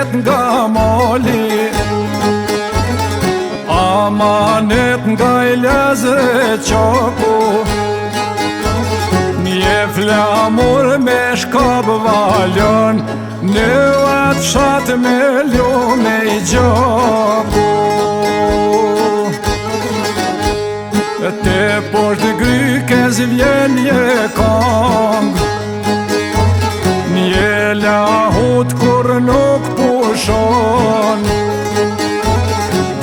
ket nga mali, amanet nga i lezre qaku, një flamur me shkab valon, në atë fshat me lume i gjaku. Te poshtë grykes vjen një kong, një lahut kur nuk pushon,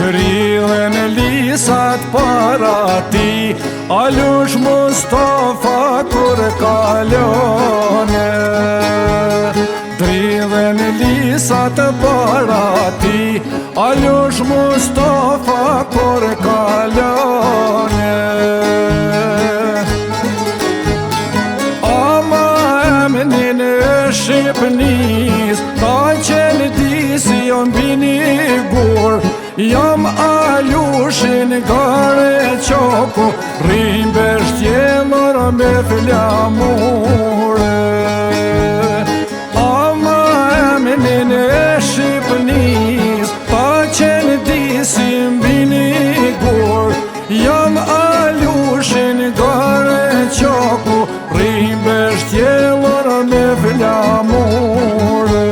dridhen lisat para ti, Alush Mustafa kur kalone. Dridhen lisat para ti, Alush Mustafa kur kalone. Emnin e Shqipnis, ta qenë ti si jon bini gur, jam Alushin gare qaku, rrim beshtjellor me flamure. Ama emnin e Shqipnis, ta qenë ti si bini gur, jam Alushin gare qaku, rrim beshtjellor me flamure.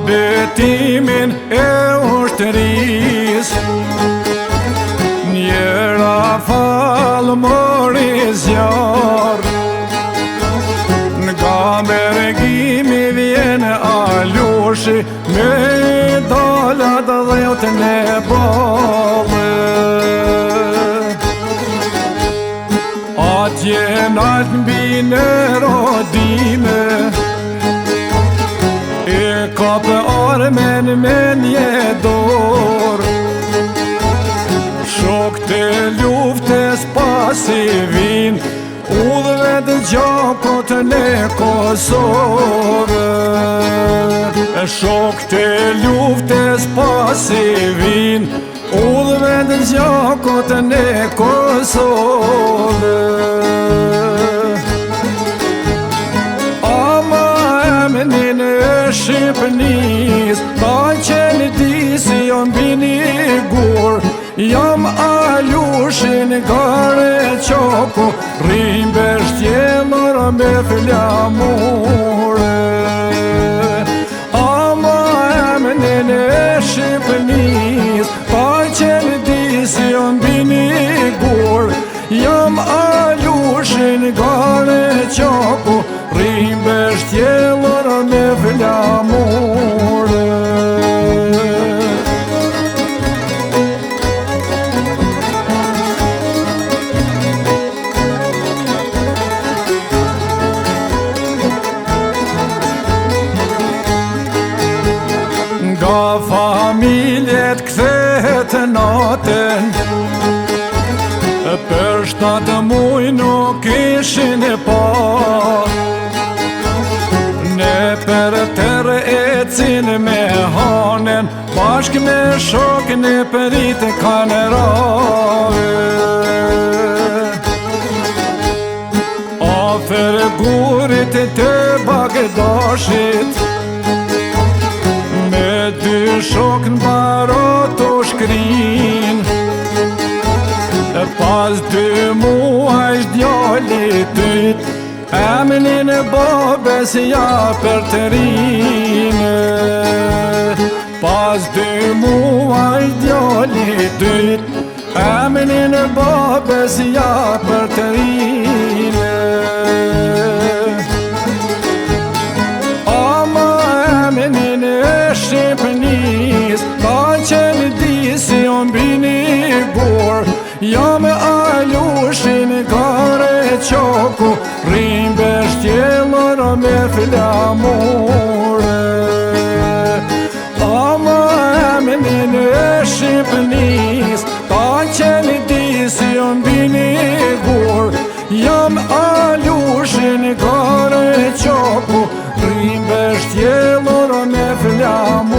Betimin e ushtëris, njëra fal mori zjar, nga mergimi vjen Alushi, me dalat dhejtën e ballë. Atje nalt mbi në rodime, ka për armen me një dor, shok të luftes pasi vin, udhve të gjakot në Kosovë. Shok të luftes pasi vin, udhve të gjakot në Kosovë. Emnin e Shqipnis, ta qenë ti si jon bini gur, jam Alushin gare qaku, rrim beshtjellor me flamure. Ama emnin e Shqipnis, ta qenë ti si jon bini gur, jam Alushin gare qaku, rrim beshtjellor me flamure. Nga familjet kthehet natën, për 7 muj nuk ishin e pa, ne për tërë ecin me hanen, bashk me shokën e përit kanë rave. Afer gurit të Bagdashit, me 2 shokën barot u shkrin, pas 2 muaj djali tyt, emnin e babes ja për të rinë. Pas 2 muaj djali tyt, emnin e babes ja për të rinë. Ama emnin e Shqipnis, ta qenë ti si jon bini gur, jam Alushin gare qaku, rrim beshtjellor me flamure. Ama emnin e Shqipnis, ta qenë ti si jon bini gur, jam Alushin gare qaku, rrim beshtjellor me flamure.